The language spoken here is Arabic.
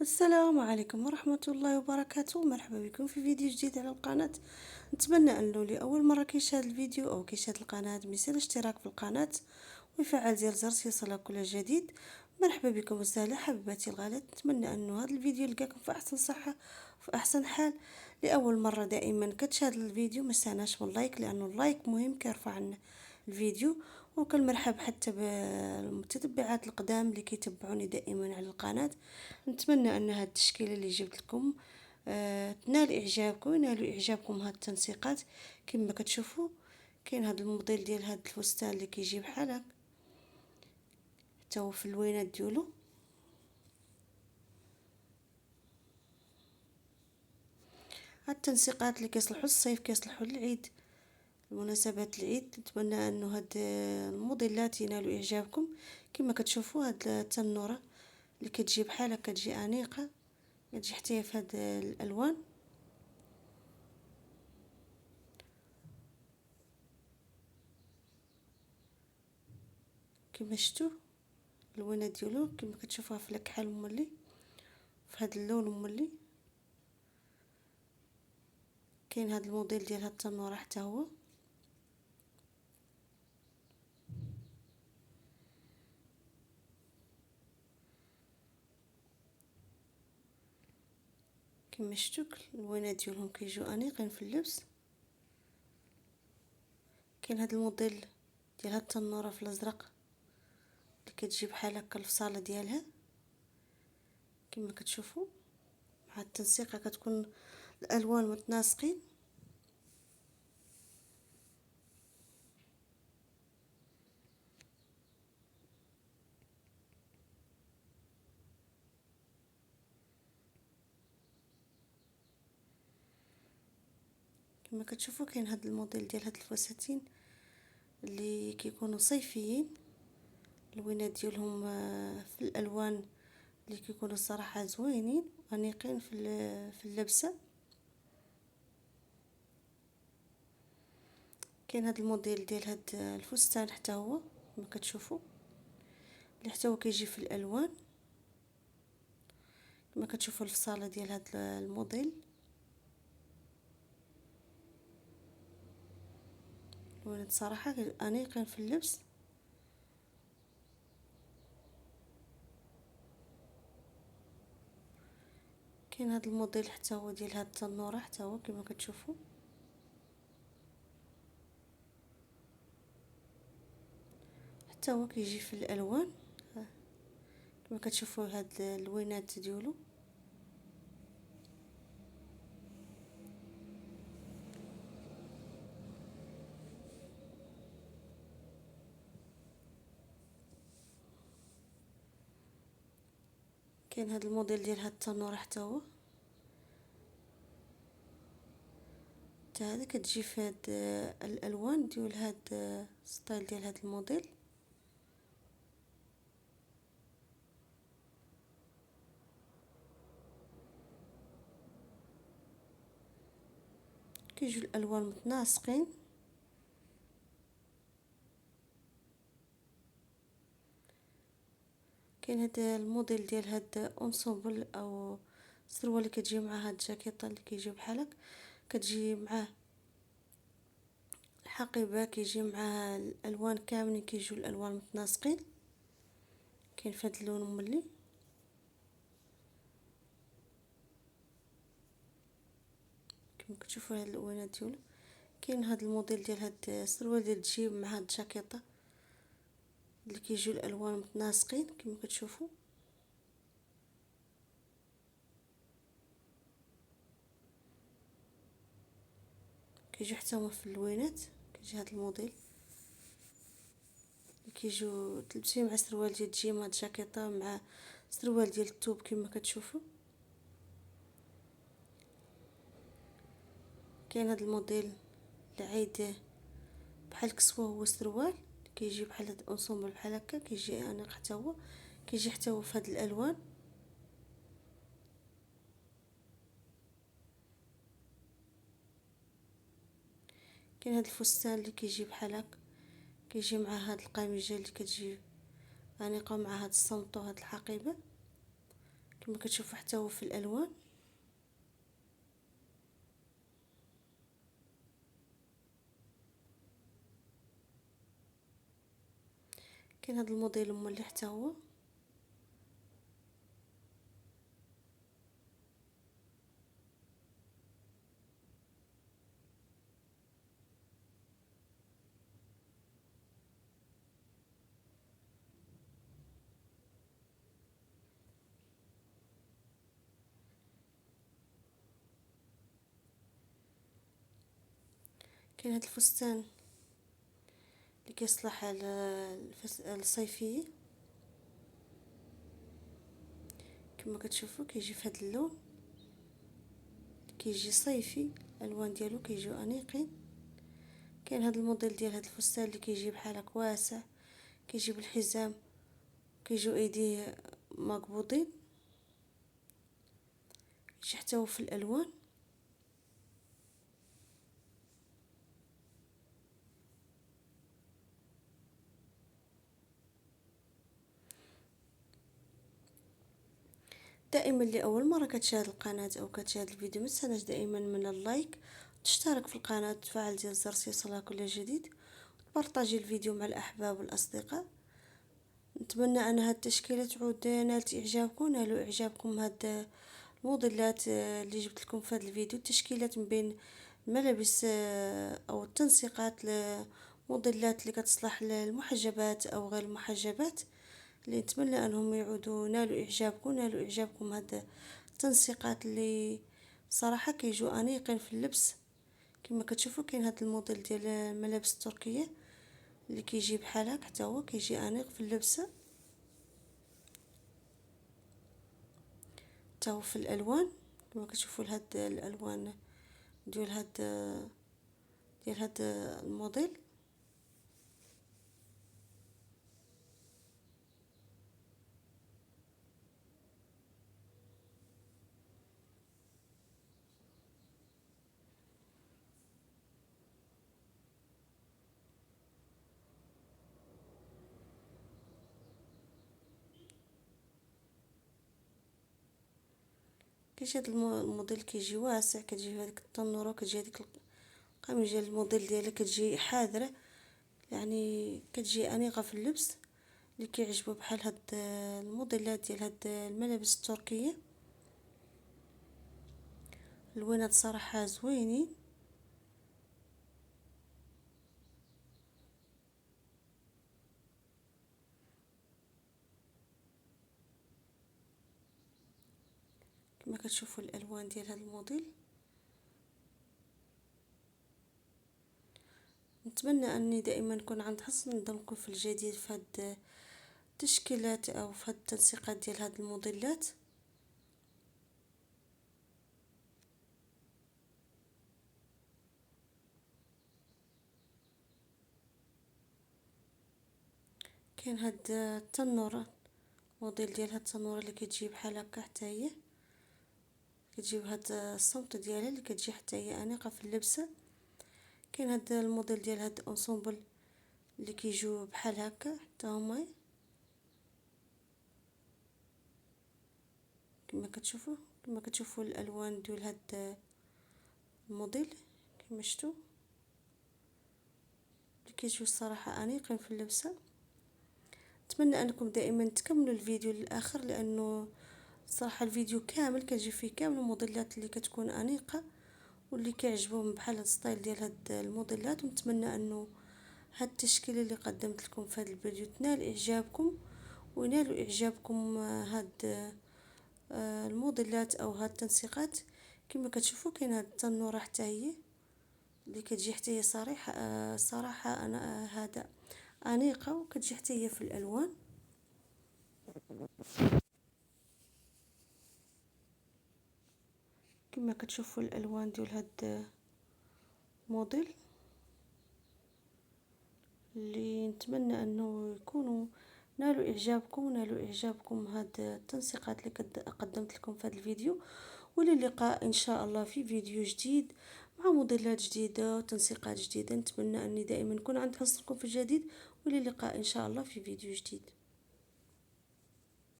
السلام عليكم ورحمة الله وبركاته. مرحبا بكم في فيديو جديد على القناة. نتمنى انه لأول مرة كيشاهد الفيديو او كيشاهد القناة يسير الاشتراك في القناة ويفعل زر الجرس يصلك كل جديد. مرحبا بكم وسهلا حبيباتي الغالات. نتمنى انه هذا الفيديو يلقاكم في احسن صحة وفي احسن حال. لأول مرة دائما كتشاهد الفيديو ما تنساش من لايك، لانه اللايك مهم كيرفع عنا الفيديو. وكالمرحب حتى بالمتتبعات القدام اللي كيتبعوني دائما على القناة. نتمنى ان هاد التشكيله اللي جبت لكم تنال اعجابكم وينالوا اعجابكم هاد التنسيقات. كما كتشوفوا كاين هاد الموديل ديال هاد الفستان اللي كيجي بحال هكا حتى هو في اللوينات ديالو. هاد التنسيقات اللي كيصلحوا للصيف كيصلحوا للعيد، مناسبات العيد. نتمنى انه هاد الموديلات ينالوا اعجابكم. كما كتشوفوا هاد التنوره اللي كتجي بحال هكا كتجي انيقه، كتجي حتى في هاد الالوان. كما شفتوا اللوينه ديالو كما كتشوفوها في الكحل مولي في هذا اللون مولي. كاين هذا الموديل ديال هاد التنوره حتى هو كما شفتوا اللوينات ديالهم كيجيو انيقين في اللبس. كاين هذا الموديل ديال هاد التنوره في الازرق اللي كتجي بحال هكا الفصاله ديالها. كما كتشوفوا مع التنسيقه كتكون الالوان متناسقين. كما كتشوفوا كاين هذا الموديل ديال هاد الفساتين اللي كيكونوا صيفيين. اللوينات ديالهم في الالوان اللي كيكونوا الصراحه زوينين انيقين في اللبسه. كاين هذا الموديل ديال هاد الفستان حتى هو كما كتشوفوا اللي حتى هو كيجي في الالوان. كما كتشوفوا الفصاله ديال هاد الموديل لونات صراحه انيقين في اللبس. كاين هذا الموديل حتى هو ديال هاد التنوره حتى هو كما كتشوفوا حتى هو كيجي في الالوان. كما كتشوفوا هاد اللوينات ديالو. كاين هذا الموديل ديال هاد التنوره حتى هو حتى هذا كتجي في هاد الالوان ديال هاد ستايل ديال هاد الموديل. كيجيو الالوان متناسقين. كاين هذا الموديل ديال هاد اونسومبل او السروال اللي كتجي مع هاد الجاكيطه اللي كيجي بحال هكا كتجي معاه الحقيبه كيجي معاه الالوان كاملين كيجيو الالوان متناسقين. كاين في هاد اللون ملي كما كتشوفوا هاد الالوانات ديالو. كاين هاد الموديل ديال هاد السروال ديال الجيب مع هاد الجاكيطه اللي كيجيو الالوان متناسقين كما كتشوفوا. كيجيو حتى هما في اللوينات. كيجي هاد الموديل اللي كيجيو تلبسيه مع سروال ديال الجيم هاد الجاكيطه مع سروال ديال الثوب كما كتشوفوا. كاين هاد الموديل العيد بحال كسوه هو سروال كيجي بحال هاد اونسومبل بحال هكا كيجي انيق حتى هو. كيجي حتى هو في هاد الالوان. كاين هاد الفستان اللي كيجي بحال هكا كيجي مع هاد القميجه اللي كتجي انيقه مع هاد الصمطو هاد الحقيبه. كما كتشوفوا حتى هو في الالوان. كاين هذا الموديل مولي حتى هو. كاين هذا الفستان اللي كيصلح على الصيفيه. كما كتشوفوا كيجي في هذا اللون، كيجي صيفي، الالوان ديالو كيجيو انيقين. كاين هذا الموديل ديال هذا الفستان اللي كيجي بحال هكا واسع، كيجي بالحزام، كيجيو ايديه مقبوضين، كيجي حتى هو في الالوان. دائما لاول مره كتشاهد القناه او كتشاهد الفيديو، ما تنساش دائما من اللايك، تشترك في القناه وتفعل زر يوصلك كل جديد، وتبارطاجي الفيديو مع الاحباب والاصدقاء. نتمنى ان هاد التشكيله تعود نالت اعجابكم، نالوا اعجابكم هاد الموديلات اللي جبت لكم في هذا الفيديو. التشكيلات من بين ملابس او التنسيقات لموديلات اللي كتصلح للمحجبات او غير المحجبات، اللي نتمنى انهم يعودوا نالوا اعجابكم هاد التنسيقات اللي صراحه كيجو انيقين في اللبس. كما كتشوفوا كاين هذا الموديل ديال الملابس التركيه اللي كيجي بحال هكا، حتى هو كيجي انيق في اللبس، حتى هو في الالوان. كما كتشوفوا هاد الالوان ديال هاد الموديل. كيجي هاد الموديل كيجي واسع، كتجي هذيك التنوره، وكتجي هذيك القميص ديال الموديل ديالها كتجي حاذره، يعني كتجي انيقه في اللبس. اللي كيعجبو بحال هاد الموديلات ديال هاد الملابس التركيه، الوينات صراحه زوينين. كما كتشوفوا الالوان ديال هاد الموديل. نتمنى اني دائما نكون عند حسن ظنكم في الجديد في هاد التشكيلات او في هاد التنسيقات ديال هاد الموديلات. كاين هاد التنوره، موديل ديال هاد التنوره اللي كتجي بحال هكا، حتى هي كتجي بهذا الصمت ديالها اللي كتجي حتى هي انيقه في اللبسه. كاين هاد الموديل ديال هاد الانسومبل اللي كيجيو بحال هكا حتى هما، كما كتشوفوا الالوان ديال هاد الموديل كما شفتوا، اللي كيجيو الصراحه انيقين في اللبسه. اتمنى انكم دائما تكملوا الفيديو للاخر، لانه صراحه الفيديو كامل كتجي فيه كامل الموديلات اللي كتكون انيقه واللي كيعجبهم بحال هاد الستايل ديال هاد الموديلات. ونتمنى انه هاد التشكيله اللي قدمت لكم في هذا الفيديو تنال اعجابكم، وينالوا اعجابكم هاد الموديلات او هاد التنسيقات. كما كتشوفوا كاين هاد التنوره حتى هي اللي كتجي حتى هي صراحه انا هذا انيقه، وكتجي حتى هي في الالوان. كما كتشوفوا الالوان ديال هاد الموديل اللي نتمنى انه يكونوا نالوا اعجابكم هاد التنسيقات اللي قدمت لكم في هذا الفيديو. وللقاء ان شاء الله في فيديو جديد مع موديلات جديده وتنسيقات جديده. نتمنى اني دائما نكون عند حسنكم في الجديد، وللقاء ان شاء الله في فيديو جديد.